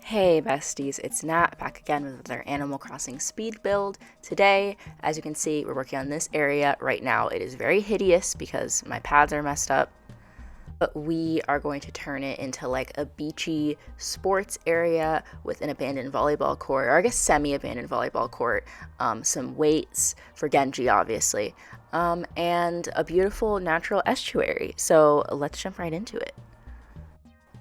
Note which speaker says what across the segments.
Speaker 1: Hey besties, it's Nat back again with our Animal Crossing speed build. Today, as you can see, we're working on this area right now. It is very hideous because my pads are messed up, but we are going to turn it into like a beachy sports area with an abandoned volleyball court, or I guess semi-abandoned volleyball court, some weights for Genji obviously, and a beautiful natural estuary. So let's jump right into it.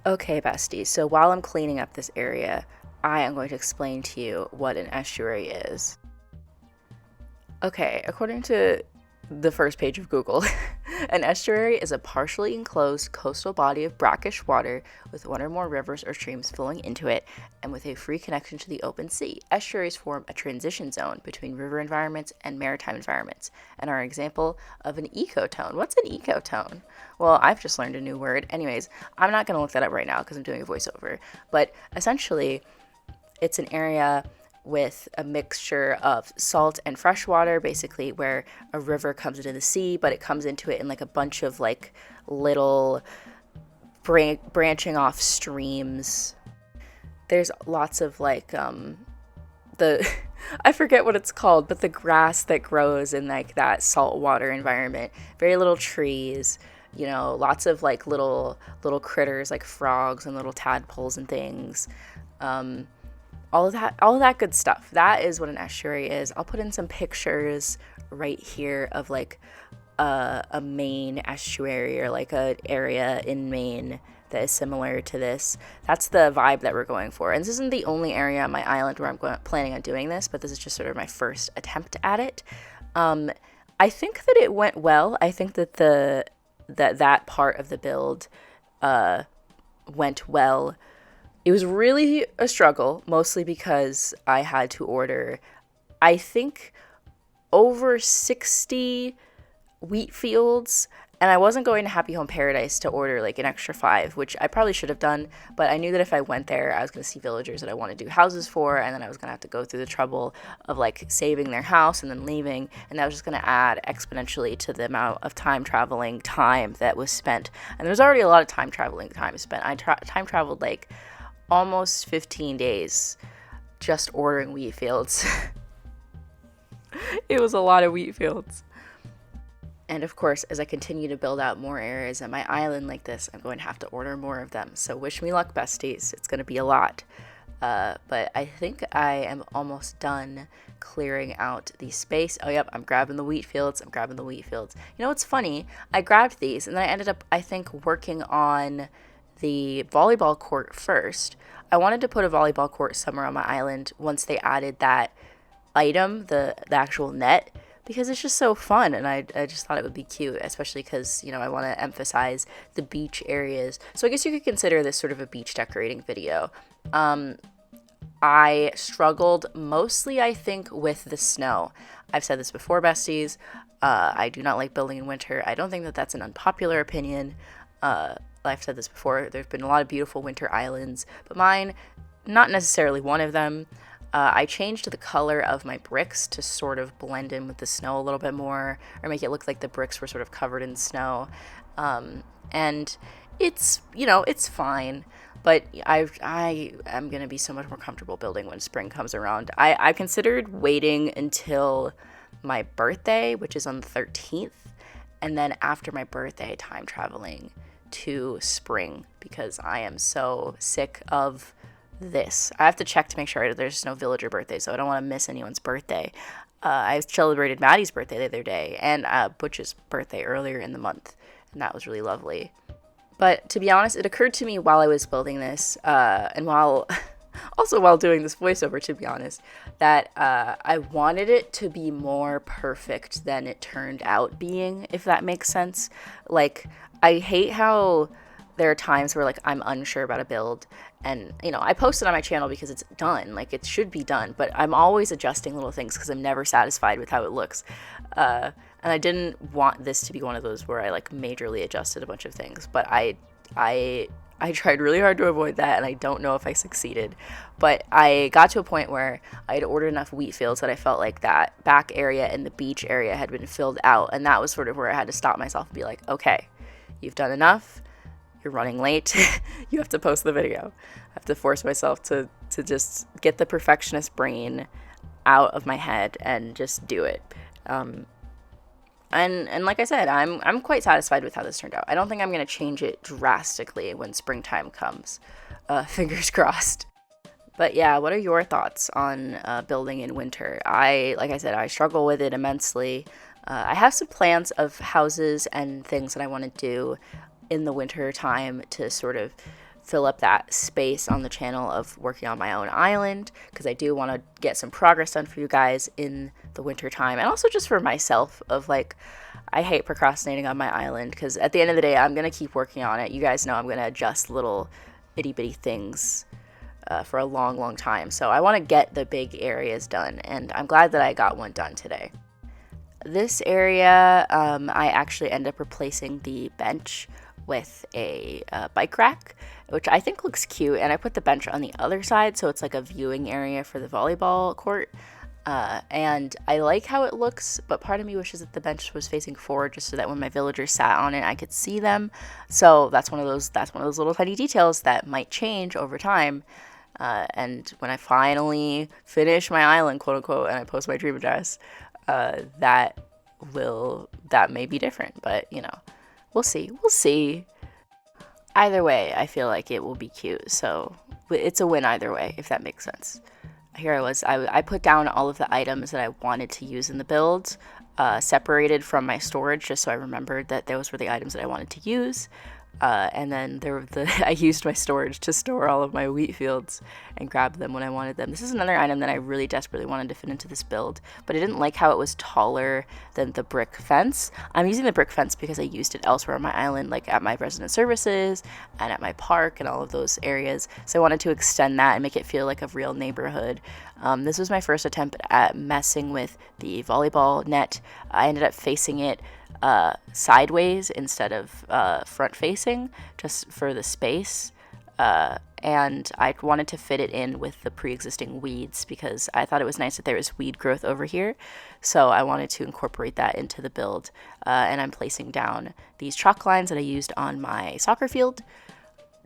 Speaker 1: Okay, besties, so while I'm cleaning up this area, I am going to explain to you what an estuary is. Okay, according to the first page of Google, an estuary is a partially enclosed coastal body of brackish water with one or more rivers or streams flowing into it and with a free connection to the open sea. Estuaries form a transition zone between river environments and maritime environments and are an example of an ecotone. What's an ecotone? Well, I've just learned a new word. Anyways, I'm not going to look that up right now because I'm doing a voiceover, but essentially it's an area with a mixture of salt and fresh water, basically where a river comes into the sea, but it comes into it in like a bunch of like little branching off streams. There's lots of like the I forget what it's called, but the grass that grows in like that saltwater environment. Very little trees, you know, lots of like little critters like frogs and little tadpoles and things. All of that good stuff. That is what an estuary is. I'll put in some pictures right here of like a Maine estuary or like an area in Maine that is similar to this. That's the vibe that we're going for. And this isn't the only area on my island where I'm planning on doing this, but this is just sort of my first attempt at it. I think that it went well. I think that that part of the build went well. It was really a struggle, mostly because I had to order, I think, over 60 wheat fields, and I wasn't going to Happy Home Paradise to order like an extra 5, which I probably should have done, but I knew that if I went there, I was going to see villagers that I want to do houses for, and then I was going to have to go through the trouble of like saving their house and then leaving, and that was just going to add exponentially to the amount of time traveling time that was spent. And there was already a lot of time traveling time spent. I time traveled like almost 15 days just ordering wheat fields. It was a lot of wheat fields. And of course, as I continue to build out more areas on my island like this, I'm going to have to order more of them. So wish me luck, besties. It's going to be a lot. But I think I am almost done clearing out the space. Oh, yep, I'm grabbing the wheat fields. You know what's funny? I grabbed these and then I ended up, I think, working on the volleyball court first. I wanted to put a volleyball court somewhere on my island once they added that item, the actual net, because it's just so fun, and I just thought it would be cute, especially because, you know, I want to emphasize the beach areas. So I guess you could consider this sort of a beach decorating video. I struggled mostly, I think, with the snow. I've said this before, besties. I do not like building in winter. I don't think that that's an unpopular opinion. I've said this before, there's been a lot of beautiful winter islands, but mine, not necessarily one of them. I changed the color of my bricks to sort of blend in with the snow a little bit more, or make it look like the bricks were sort of covered in snow. And it's, you know, it's fine, but I am going to be so much more comfortable building when spring comes around. I considered waiting until my birthday, which is on the 13th, and then after my birthday, time traveling to spring, because I am so sick of this. I have to check to make sure there's no villager birthday, so I don't want to miss anyone's birthday. I celebrated Maddie's birthday the other day, and Butch's birthday earlier in the month, and that was really lovely. But to be honest, it occurred to me while I was building this, and while doing this voiceover, to be honest, that I wanted it to be more perfect than it turned out being, if that makes sense. Like, I hate how there are times where like I'm unsure about a build, and you know, I post it on my channel because it's done, like it should be done, but I'm always adjusting little things because I'm never satisfied with how it looks. And I didn't want this to be one of those where I like majorly adjusted a bunch of things, but I tried really hard to avoid that, and I don't know if I succeeded. But I got to a point where I had ordered enough wheat fields that I felt like that back area and the beach area had been filled out, and that was sort of where I had to stop myself and be like, okay, you've done enough. you're running late, you have to post the video. I have to force myself to just get the perfectionist brain out of my head and just do it. And like I said, I'm quite satisfied with how this turned out. I don't think I'm going to change it drastically when springtime comes. Fingers crossed. But yeah, what are your thoughts on building in winter? Like I said, I struggle with it immensely. I have some plans of houses and things that I want to do in the winter time to sort of fill up that space on the channel of working on my own island, because I do want to get some progress done for you guys in the winter time, and also just for myself of like, I hate procrastinating on my island, because at the end of the day, I'm going to keep working on it. You guys know I'm going to adjust little itty bitty things for a long, long time. So I want to get the big areas done, and I'm glad that I got one done today. This area, I actually end up replacing the bench with a bike rack, which I think looks cute, and I put the bench on the other side so it's like a viewing area for the volleyball court, and I like how it looks, but part of me wishes that the bench was facing forward just so that when my villagers sat on it I could see them. So that's one of those little tiny details that might change over time, and when I finally finish my island, quote unquote, and I post my dream address, that may be different, but you know, we'll see. Either way, I feel like it will be cute, so it's a win either way, if that makes sense. Here I put down all of the items that I wanted to use in the build, separated from my storage, just so I remembered that those were the items that I wanted to use. And then I used my storage to store all of my wheat fields and grab them when I wanted them. This is another item that I really desperately wanted to fit into this build, but I didn't like how it was taller than the brick fence. I'm using the brick fence because I used it elsewhere on my island, like at my resident services and at my park and all of those areas. So I wanted to extend that and make it feel like a real neighborhood. This was my first attempt at messing with the volleyball net. I ended up facing it sideways instead of front facing, just for the space, and I wanted to fit it in with the pre-existing weeds because I thought it was nice that there was weed growth over here, so I wanted to incorporate that into the build, and I'm placing down these chalk lines that I used on my soccer field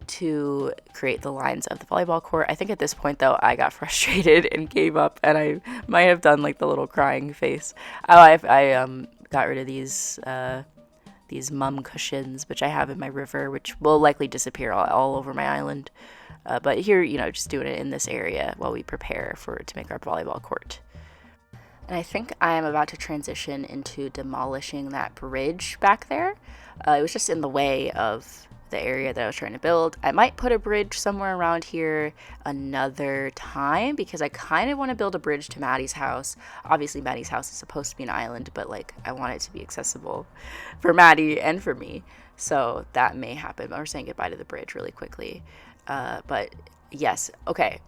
Speaker 1: to create the lines of the volleyball court. I think at this point though I got frustrated and gave up, and I might have done like the little crying face. I got rid of these mum cushions, which I have in my river, which will likely disappear all over my island. But here, you know, just doing it in this area while we prepare to make our volleyball court. And I think I am about to transition into demolishing that bridge back there. It was just in the way of the area that I was trying to build. I might put a bridge somewhere around here another time because I kind of want to build a bridge to Maddie's house. Obviously Maddie's house is supposed to be an island, but like I want it to be accessible for Maddie and for me, so that may happen. We're saying goodbye to the bridge really quickly, but yes, okay,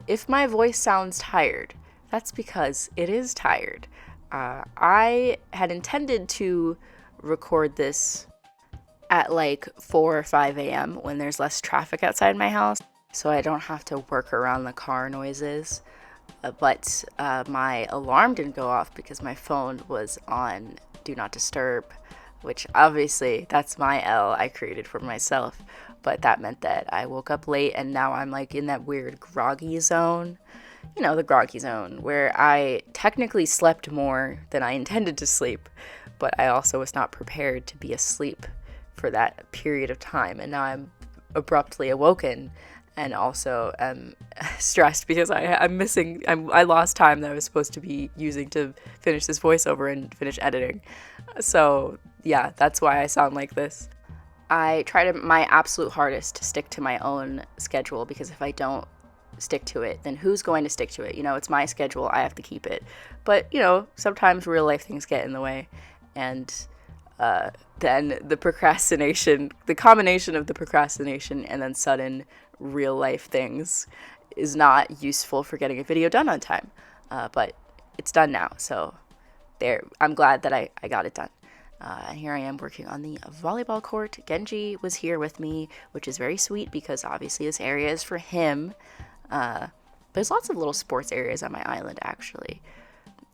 Speaker 1: if my voice sounds tired, that's because it is tired. I had intended to record this at like 4 or 5 a.m. when there's less traffic outside my house, so I don't have to work around the car noises. But my alarm didn't go off because my phone was on Do Not Disturb, which obviously that's my L I created for myself. But that meant that I woke up late, and now I'm like in that weird groggy zone. You know, the groggy zone, where I technically slept more than I intended to sleep, but I also was not prepared to be asleep for that period of time, and now I'm abruptly awoken and also am stressed because I lost time that I was supposed to be using to finish this voiceover and finish editing. So yeah, that's why I sound like this. I try my absolute hardest to stick to my own schedule, because if I don't stick to it, then who's going to stick to it? You know, it's my schedule, I have to keep it. But you know, sometimes real life things get in the way, and then the combination of the procrastination and then sudden real life things is not useful for getting a video done on time. But it's done now, so I'm glad that I got it done. And here I am working on the volleyball court. Genji was here with me, which is very sweet because obviously this area is for him. There's lots of little sports areas on my island, actually.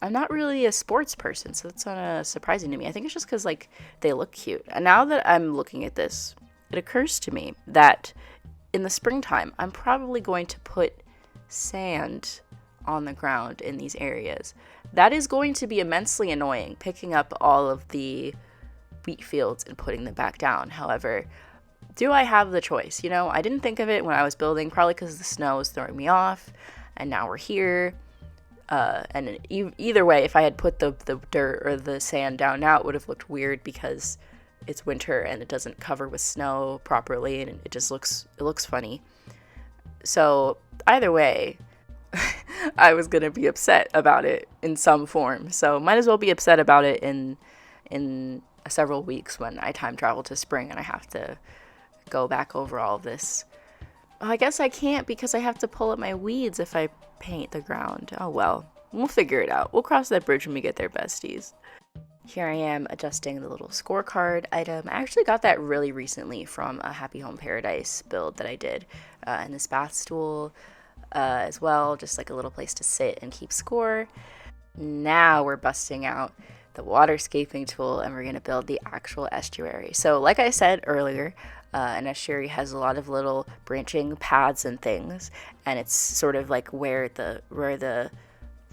Speaker 1: I'm not really a sports person, so that's not surprising to me. I think it's just because like they look cute. And now that I'm looking at this, it occurs to me that in the springtime, I'm probably going to put sand on the ground in these areas. That is going to be immensely annoying, picking up all of the wheat fields and putting them back down. However, do I have the choice? You know, I didn't think of it when I was building, probably because the snow was throwing me off, and now we're here. And either way, if I had put the dirt or the sand down now, it would have looked weird because it's winter and it doesn't cover with snow properly, and it just looks funny. So either way, I was gonna be upset about it in some form. So might as well be upset about it in several weeks when I time travel to spring and I have to go back over all of this. Oh, I guess I can't because I have to pull up my weeds if I paint the ground. Oh well, we'll figure it out. We'll cross that bridge when we get there, besties. Here I am adjusting the little scorecard item. I actually got that really recently from a Happy Home Paradise build that I did. And this bath stool as well, just like a little place to sit and keep score. Now we're busting out the waterscaping tool and we're going to build the actual estuary. So like I said earlier, an estuary has a lot of little branching paths and things, and it's sort of like where the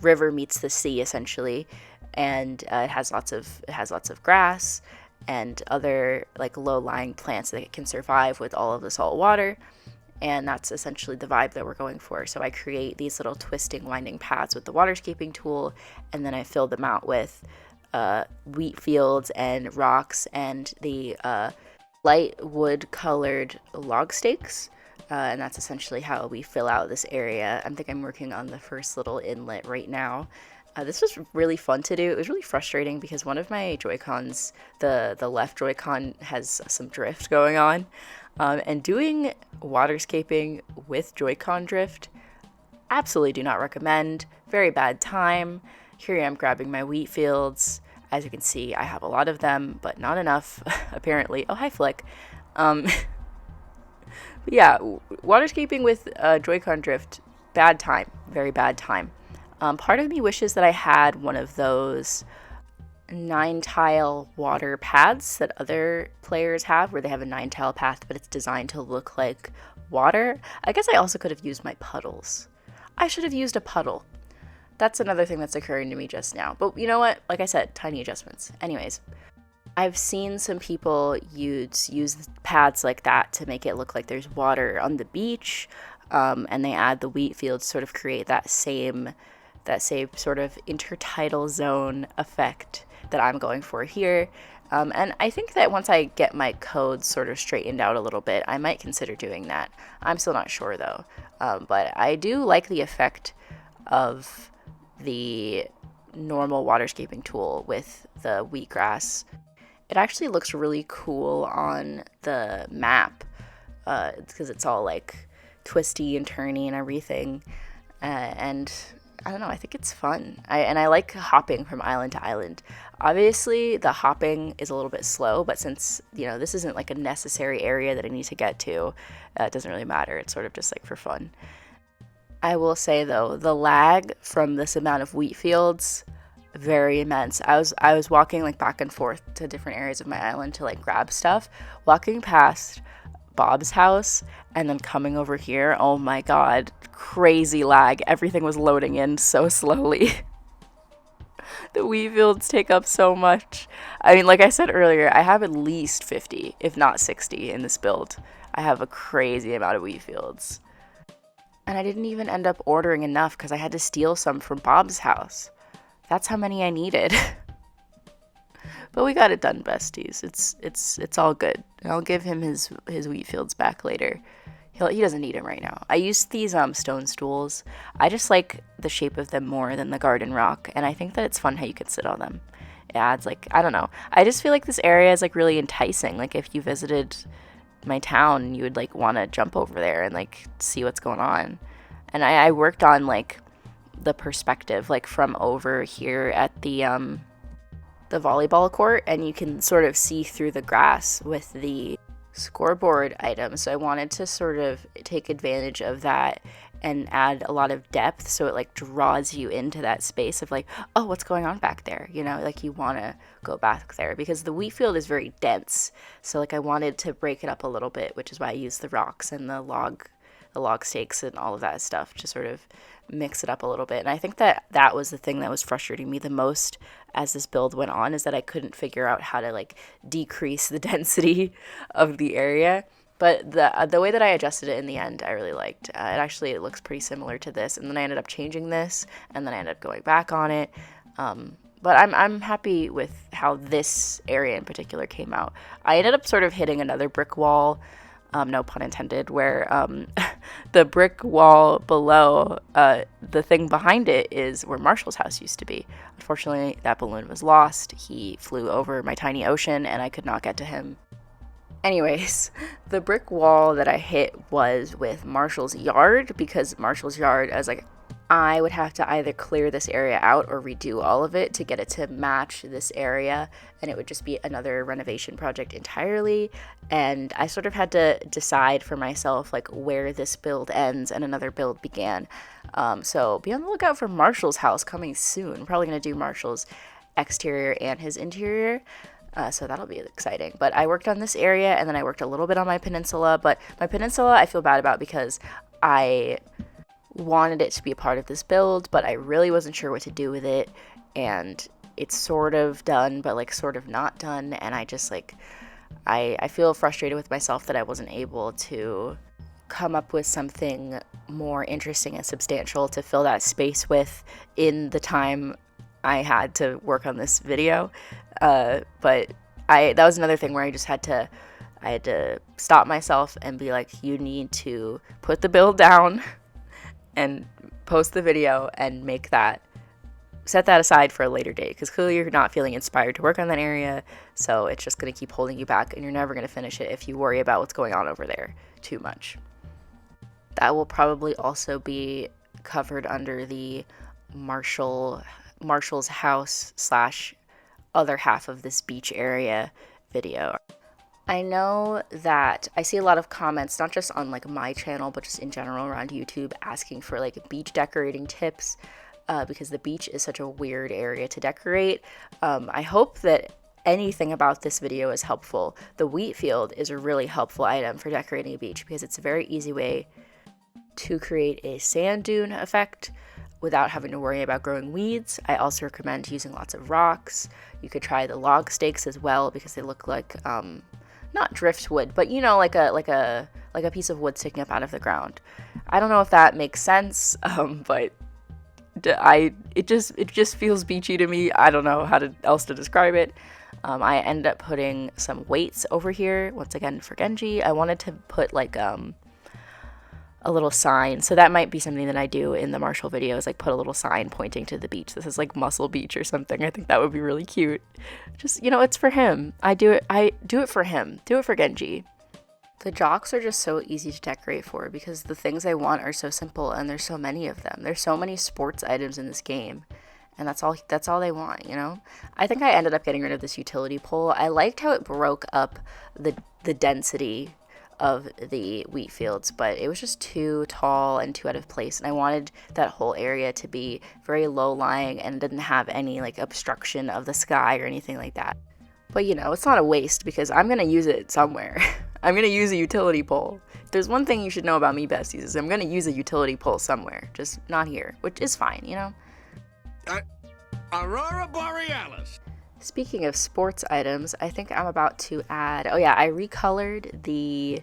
Speaker 1: river meets the sea essentially, and it has lots of grass and other like low-lying plants that can survive with all of the salt water, and that's essentially the vibe that we're going for. So I create these little twisting, winding paths with the waterscaping tool, and then I fill them out with wheat fields and rocks and the light wood colored log stakes, and that's essentially how we fill out this area. I think I'm working on the first little inlet right now. This was really fun to do. It was really frustrating because one of my Joy-Cons, the left Joy-Con, has some drift going on, and doing waterscaping with Joy-Con drift, absolutely do not recommend. Very bad time. Here I am grabbing my wheat fields. As you can see, I have a lot of them, but not enough, apparently. Oh, hi, Flick. Yeah, waterscaping with Joy-Con drift, bad time. Very bad time. Part of me wishes that I had one of those 9-tile water paths that other players have, where they have a 9-tile path, but it's designed to look like water. I guess I also could have used my puddles. I should have used a puddle. That's another thing that's occurring to me just now. But you know what? Like I said, tiny adjustments. Anyways, I've seen some people use paths like that to make it look like there's water on the beach, and they add the wheat fields to sort of create that same sort of intertidal zone effect that I'm going for here. And I think that once I get my codes sort of straightened out a little bit, I might consider doing that. I'm still not sure though. But I do like the effect of the normal waterscaping tool with the wheatgrass. It actually looks really cool on the map because it's all like twisty and turny and everything. And I don't know, I think it's fun. I like hopping from island to island. Obviously, the hopping is a little bit slow, but since, you know, this isn't like a necessary area that I need to get to, it doesn't really matter. It's sort of just like for fun. I will say though, the lag from this amount of wheat fields, very immense. I was walking like back and forth to different areas of my island to like grab stuff, walking past Bob's house and then coming over here. Oh my god, crazy lag. Everything was loading in so slowly. The wheat fields take up so much. I mean, like I said earlier, I have at least 50, if not 60 in this build. I have a crazy amount of wheat fields. And I didn't even end up ordering enough because I had to steal some from Bob's house. That's how many I needed. But we got it done, besties. It's all good. I'll give him his wheat fields back later. He doesn't need them right now. I used these stone stools. I just like the shape of them more than the garden rock, and I think that it's fun how you can sit on them. It adds like, I don't know. I just feel like this area is like really enticing. Like if you visited my town, you would like want to jump over there and like see what's going on. And I worked on like the perspective like from over here at the volleyball court, and you can sort of see through the grass with the scoreboard item. So I wanted to sort of take advantage of that and add a lot of depth, so it like draws you into that space of like, oh, what's going on back there, you know, like you want to go back there, because the wheat field is very dense. So like I wanted to break it up a little bit, which is why I used the rocks and the log stakes and all of that stuff to sort of mix it up a little bit. And I think that that was the thing that was frustrating me the most as this build went on, is that I couldn't figure out how to like decrease the density of the area. But the way that I adjusted it in the end, I really liked. It looks pretty similar to this, and then I ended up changing this, and then I ended up going back on it. But I'm happy with how this area in particular came out. I ended up sort of hitting another brick wall, no pun intended, where the brick wall below, the thing behind it is where Marshall's house used to be. Unfortunately, that balloon was lost. He flew over my tiny ocean, and I could not get to him. Anyways, the brick wall that I hit was with Marshall's yard, because Marshall's yard, I was like, I would have to either clear this area out or redo all of it to get it to match this area, and it would just be another renovation project entirely. And I sort of had to decide for myself like where this build ends and another build began. So be on the lookout for Marshall's house coming soon. I'm probably going to do Marshall's exterior and his interior. So that'll be exciting. But I worked on this area, and then I worked a little bit on my peninsula. But my peninsula I feel bad about, because I wanted it to be a part of this build, but I really wasn't sure what to do with it. And it's sort of done, but like sort of not done. And I just like, I feel frustrated with myself that I wasn't able to come up with something more interesting and substantial to fill that space with in the time I had to work on this video. But that was another thing where I had to stop myself and be like, you need to put the build down and post the video and set that aside for a later date, because clearly you're not feeling inspired to work on that area, so it's just going to keep holding you back, and you're never going to finish it if you worry about what's going on over there too much. That will probably also be covered under the Marshall's house / other half of this beach area video. I know that I see a lot of comments, not just on like my channel, but just in general around YouTube, asking for like beach decorating tips, because the beach is such a weird area to decorate. I hope that anything about this video is helpful. The wheat field is a really helpful item for decorating a beach, because it's a very easy way to create a sand dune effect without having to worry about growing weeds. I also recommend using lots of rocks. You could try the log stakes as well, because they look like not driftwood, but you know, like a piece of wood sticking up out of the ground. I don't know if that makes sense, but it just feels beachy to me. I don't know how else to describe it. I ended up putting some weights over here, once again for Genji. I wanted to put like a little sign, so that might be something that I do in the Marshall videos, like put a little sign pointing to the beach. This is like Muscle Beach or something. I think that would be really cute. Just, you know, it's for him. I do it for him. Do it for Genji. The jocks are just so easy to decorate for, because the things I want are so simple, and there's so many of them. There's so many sports items in this game, and that's all they want, you know? I think I ended up getting rid of this utility pole. I liked how it broke up the density of the wheat fields, but it was just too tall and too out of place, and I wanted that whole area to be very low-lying and didn't have any like obstruction of the sky or anything like that. But you know, it's not a waste, because I'm gonna use it somewhere. I'm gonna use a utility pole. If there's one thing you should know about me, besties, is I'm gonna use a utility pole somewhere, just not here, which is fine, you know?
Speaker 2: Aurora Borealis.
Speaker 1: Speaking of sports items, I think I'm about to add, I recolored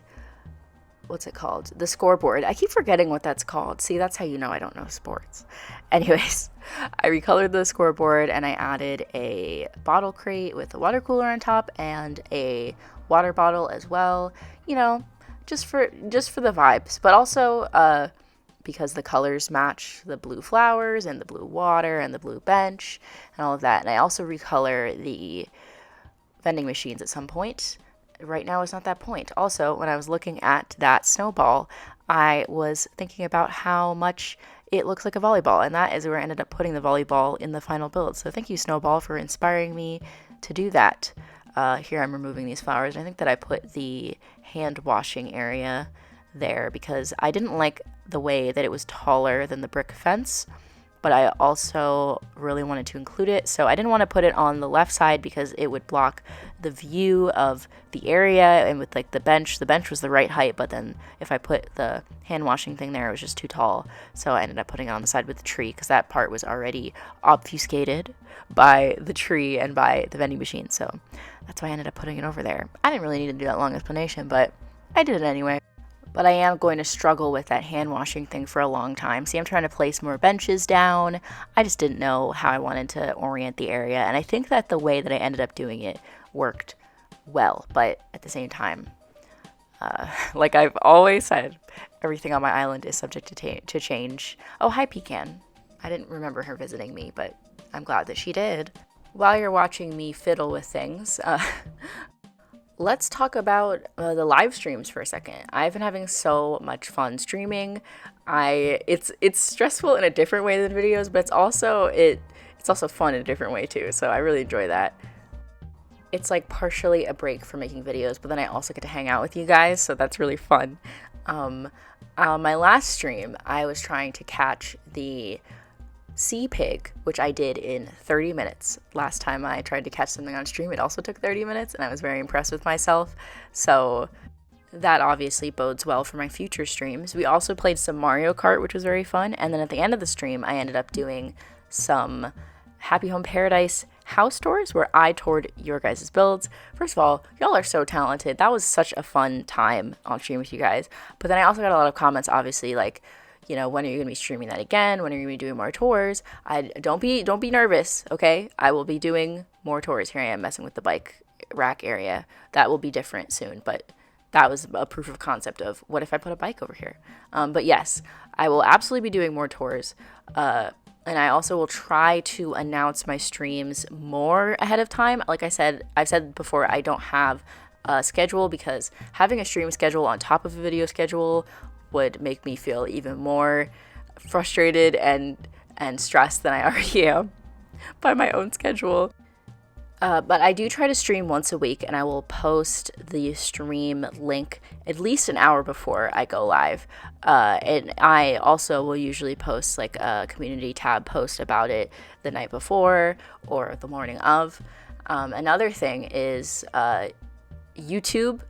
Speaker 1: what's it called? The scoreboard. I keep forgetting what that's called. See, that's how you know I don't know sports. Anyways, I recolored the scoreboard, and I added a bottle crate with a water cooler on top and a water bottle as well, you know, just for the vibes, but also because the colors match the blue flowers and the blue water and the blue bench and all of that. And I also recolor the vending machines at some point. Right now is not that point. Also, when I was looking at that snowball, I was thinking about how much it looks like a volleyball, and that is where I ended up putting the volleyball in the final build. So thank you, Snowball, for inspiring me to do that. here I'm removing these flowers. I think that I put the hand washing area there because I didn't like the way that it was taller than the brick fence, but I also really wanted to include it. So I didn't want to put it on the left side because it would block the view of the area, and with like the bench was the right height, but then if I put the hand washing thing there, it was just too tall. So I ended up putting it on the side with the tree because that part was already obfuscated by the tree and by the vending machine. So that's why I ended up putting it over there. I didn't really need to do that long explanation, but I did it anyway. But I am going to struggle with that hand washing thing for a long time. See, I'm trying to place more benches down. I just didn't know how I wanted to orient the area. And I think that the way that I ended up doing it worked well. But at the same time, like I've always said, everything on my island is subject to change. Oh, hi, Pecan. I didn't remember her visiting me, but I'm glad that she did. While you're watching me fiddle with things, let's talk about the live streams for a second. I've been having so much fun streaming. It's stressful in a different way than videos, but it's also fun in a different way too. So I really enjoy that. It's like partially a break from making videos, but then I also get to hang out with you guys, so that's really fun. My last stream, I was trying to catch the sea pig, which I did in 30 minutes. Last time I tried to catch something on stream, it also took 30 minutes, and I was very impressed with myself. So that obviously bodes well for my future streams. We also played some Mario Kart, which was very fun, and then at the end of the stream, I ended up doing some Happy Home Paradise house tours where I toured your guys' builds. First of all, y'all are so talented. That was such a fun time on stream with you guys. But then I also got a lot of comments, obviously, like, you know, when are you going to be streaming that again? When are you going to be doing more tours? Don't be nervous, okay? I will be doing more tours. Here I am messing with the bike rack area. That will be different soon, but that was a proof of concept of what if I put a bike over here? But yes, I will absolutely be doing more tours. And I also will try to announce my streams more ahead of time. Like I've said before, I don't have a schedule because having a stream schedule on top of a video schedule would make me feel even more frustrated and stressed than I already am by my own schedule. But I do try to stream once a week, and I will post the stream link at least an hour before I go live. And I also will usually post like a community tab post about it the night before or the morning of. Another thing is YouTube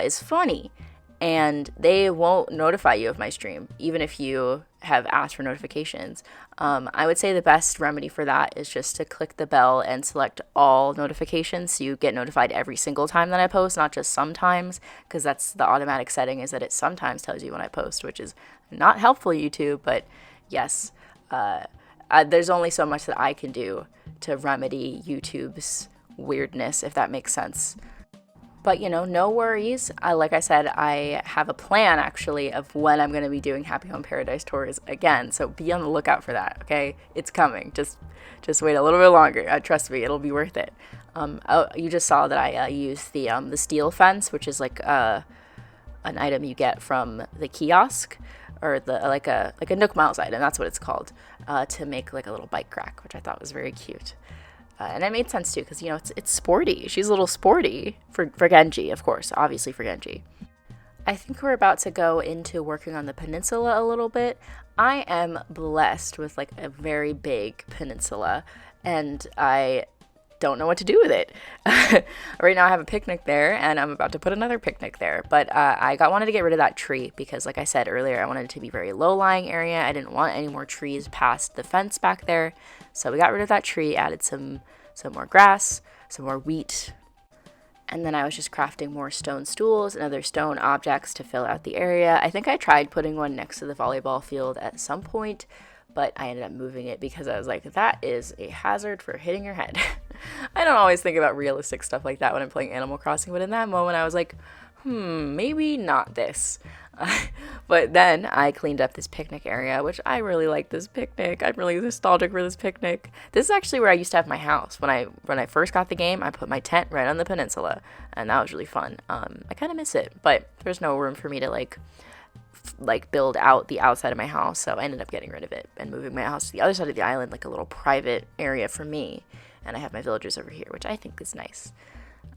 Speaker 1: is funny, and they won't notify you of my stream, even if you have asked for notifications. I would say the best remedy for that is just to click the bell and select all notifications so you get notified every single time that I post, not just sometimes, because that's the automatic setting, is that it sometimes tells you when I post, which is not helpful, YouTube. But yes, there's only so much that I can do to remedy YouTube's weirdness, if that makes sense. But, you know, no worries. Like I said, I have a plan, actually, of when I'm going to be doing Happy Home Paradise tours again. So be on the lookout for that, okay? It's coming. Just wait a little bit longer. Trust me, it'll be worth it. You just saw that I used the steel fence, which is like an item you get from the kiosk, or like a Nook Miles item. That's what it's called, to make like a little bike rack, which I thought was very cute. And it made sense too, because, you know, it's sporty. She's a little sporty for Genji, of course, obviously for Genji. I think we're about to go into working on the peninsula a little bit. I am blessed with like a very big peninsula, and I don't know what to do with it. Right now I have a picnic there, and I'm about to put another picnic there. But I wanted to get rid of that tree because, like I said earlier, I wanted it to be very low-lying area. I didn't want any more trees past the fence back there. So we got rid of that tree, added some more grass, some more wheat, and then I was just crafting more stone stools and other stone objects to fill out the area. I think I tried putting one next to the volleyball field at some point, but I ended up moving it because I was like, that is a hazard for hitting your head. I don't always think about realistic stuff like that when I'm playing Animal Crossing, but in that moment I was like, maybe not this. But then I cleaned up this picnic area, which I really like this picnic. I'm really nostalgic for this picnic. This is actually where I used to have my house. When I first got the game, I put my tent right on the peninsula, and that was really fun. I kind of miss it, but there's no room for me to like build out the outside of my house, so I ended up getting rid of it and moving my house to the other side of the island, like a little private area for me. And I have my villagers over here, which I think is nice.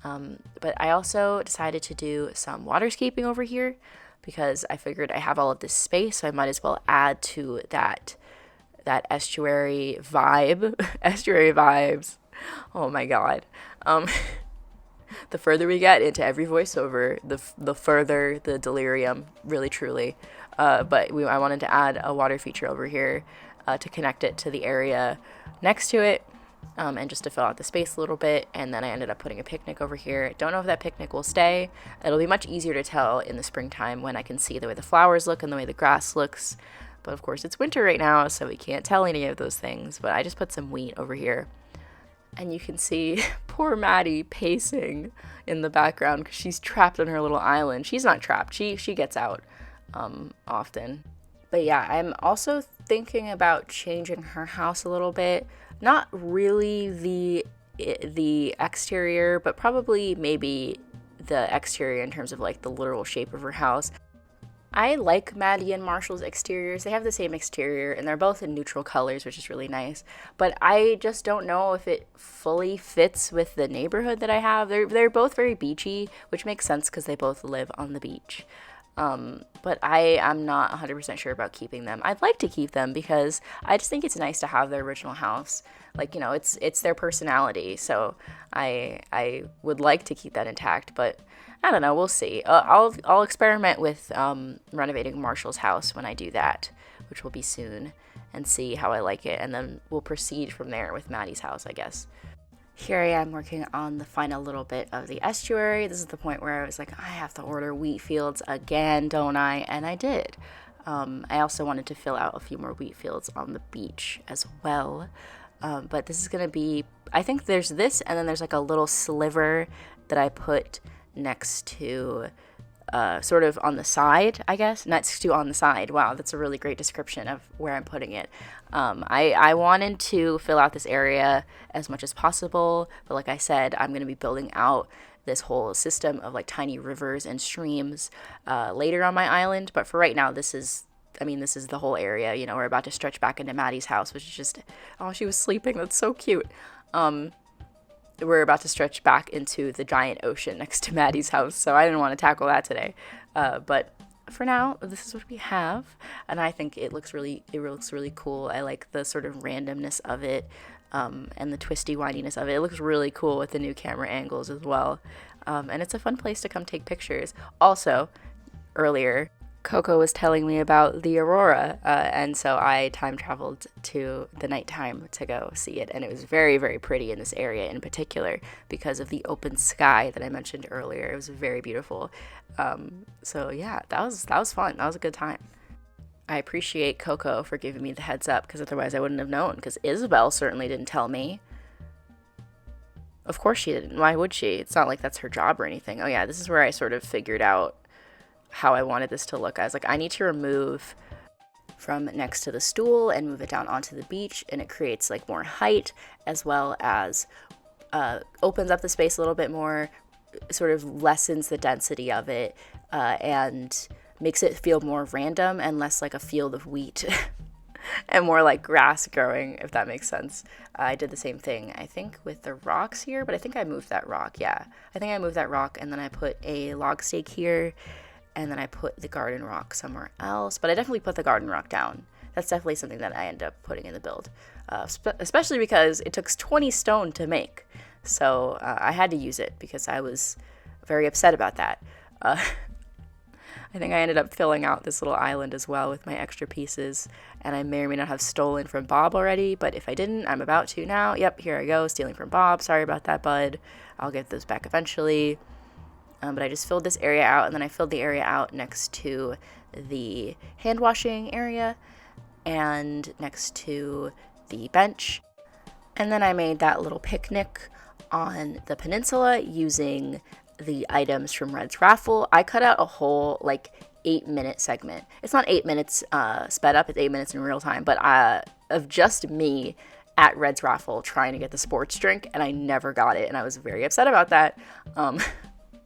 Speaker 1: But I also decided to do some waterscaping over here because I figured I have all of this space, so I might as well add to that estuary vibe. Estuary vibes. Oh my god. The further we get into every voiceover, the further the delirium, really truly. But I wanted to add a water feature over here to connect it to the area next to it, and just to fill out the space a little bit. And then I ended up putting a picnic over here. Don't know if that picnic will stay. It'll be much easier to tell in the springtime when I can see the way the flowers look and the way the grass looks. But of course it's winter right now, so we can't tell any of those things. But I just put some wheat over here. And you can see poor Maddie pacing in the background because she's trapped on her little island. She's not trapped. She gets out often. But yeah, I'm also thinking about changing her house a little bit. Not really the exterior, but probably maybe the exterior in terms of like the literal shape of her house. I like Maddie and Marshall's exteriors. They have the same exterior, and they're both in neutral colors, which is really nice. But I just don't know if it fully fits with the neighborhood that I have. They're both very beachy, which makes sense because they both live on the beach. But I am not 100% sure about keeping them. I'd like to keep them because I just think it's nice to have their original house. Like, you know, it's their personality. So I would like to keep that intact, but I don't know. We'll see. I'll experiment with renovating Marshall's house when I do that, which will be soon, and see how I like it. And then we'll proceed from there with Maddie's house, I guess. Here I am working on the final little bit of the estuary. This is the point where I was like, I have to order wheat fields again, don't I? And I did. I also wanted to fill out a few more wheat fields on the beach as well. But this is going to be, I think there's this, and then there's like a little sliver that I put next to sort of on the side, I guess. Next to on the side. Wow, that's a really great description of where I'm putting it. I wanted to fill out this area as much as possible, but like I said, I'm going to be building out this whole system of like tiny rivers and streams later on my island. But for right now, this is the whole area. You know, we're about to stretch back into Maddie's house, which is just, oh, she was sleeping. That's so cute. We're about to stretch back into the giant ocean next to Maddie's house, so I didn't want to tackle that today. But for now, this is what we have, and I think it looks really cool. I like the sort of randomness of it, and the twisty windiness of it. It looks really cool with the new camera angles as well, and it's a fun place to come take pictures. Also, earlier, Coco was telling me about the aurora, and so I time traveled to the nighttime to go see it, and it was very, very pretty in this area in particular because of the open sky that I mentioned earlier. It was very beautiful. So yeah, that was fun. That was a good time. I appreciate Coco for giving me the heads up because otherwise I wouldn't have known, because Isabel certainly didn't tell me. Of course she didn't. Why would she? It's not like that's her job or anything. Oh yeah, this is where I sort of figured out how I wanted this to look. I was like, I need to remove from next to the stool and move it down onto the beach, and it creates like more height, as well as opens up the space a little bit more, sort of lessens the density of it, and makes it feel more random and less like a field of wheat and more like grass growing, if that makes sense. I did the same thing, I think, with the rocks here, but I think I moved that rock. Yeah, I think I moved that rock, and then I put a log stake here, and then I put the garden rock somewhere else. But I definitely put the garden rock down. That's definitely something that I end up putting in the build, especially because it took 20 stone to make. So I had to use it because I was very upset about that. I think I ended up filling out this little island as well with my extra pieces, and I may or may not have stolen from Bob already, but if I didn't, I'm about to now. Yep, here I go, stealing from Bob. Sorry about that, bud. I'll get those back eventually. But I just filled this area out, and then I filled the area out next to the hand washing area and next to the bench. And then I made that little picnic on the peninsula using the items from Red's raffle. I cut out a whole 8-minute segment. It's not 8 minutes sped up, it's 8 minutes in real time, but of just me at Red's raffle trying to get the sports drink, and I never got it, and I was very upset about that.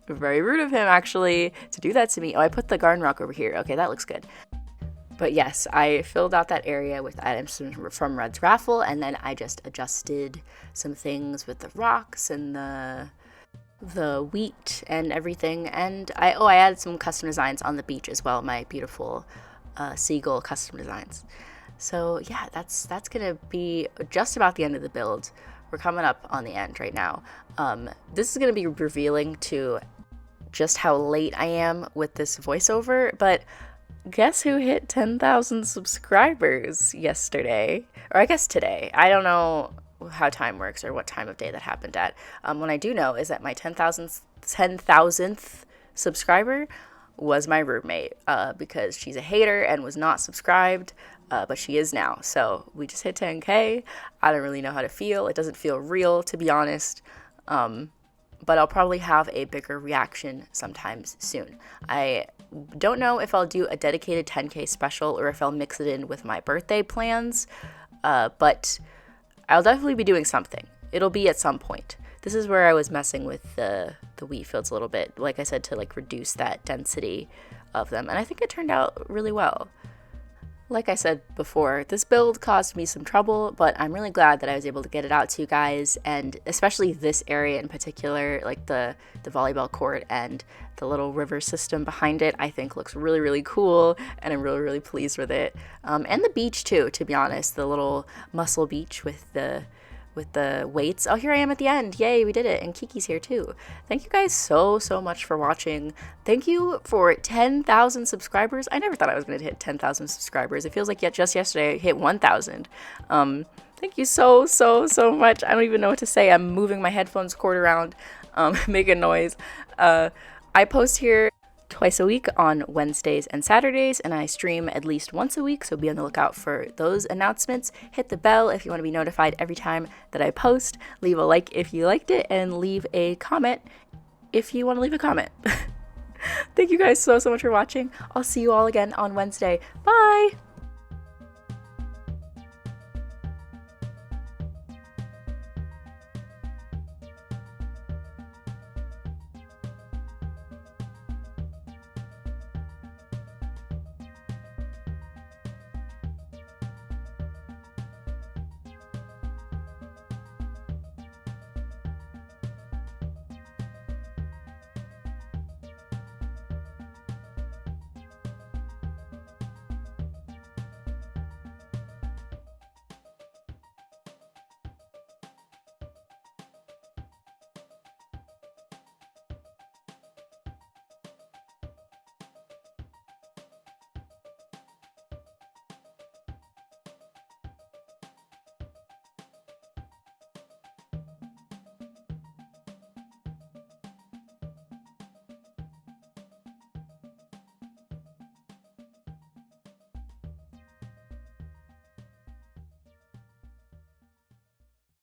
Speaker 1: Very rude of him, actually, to do that to me. Oh, I put the garden rock over here. Okay, that looks good. But yes, I filled out that area with items from Red's raffle, and then I just adjusted some things with the rocks and the the wheat and everything. And I added some custom designs on the beach as well, my beautiful seagull custom designs. So yeah, that's gonna be just about the end of the build. We're coming up on the end right now. This is gonna be revealing to just how late I am with this voiceover, but guess who hit 10,000 subscribers yesterday? Or I guess today. I don't know how time works or what time of day that happened at. What I do know is that my 10,000th subscriber was my roommate, because she's a hater and was not subscribed, but she is now. So we just hit 10K. I don't really know how to feel. It doesn't feel real, to be honest. But I'll probably have a bigger reaction sometimes soon. I don't know if I'll do a dedicated 10K special or if I'll mix it in with my birthday plans, but I'll definitely be doing something. It'll be at some point. This is where I was messing with the wheat fields a little bit, like I said, to like reduce that density of them, and I think it turned out really well. Like I said before, this build caused me some trouble, but I'm really glad that I was able to get it out to you guys, and especially this area in particular, like the volleyball court and the little river system behind it, I think looks really, really cool, and I'm really, really pleased with it. And the beach too, to be honest, the little mussel beach with the weights. Oh, here I am at the end. Yay, we did it. And Kiki's here too. Thank you guys so much for watching. Thank you for 10,000 subscribers. I never thought I was going to hit 10,000 subscribers. It feels like just yesterday I hit 1,000. Thank you so much. I don't even know what to say. I'm moving my headphones cord around, making noise. I post here twice a week on Wednesdays and Saturdays, and I stream at least once a week, so be on the lookout for those announcements. Hit the bell if you want to be notified every time that I post. Leave a like if you liked it, and leave a comment if you want to leave a comment. Thank you guys so much for watching. I'll see you all again on Wednesday. Bye!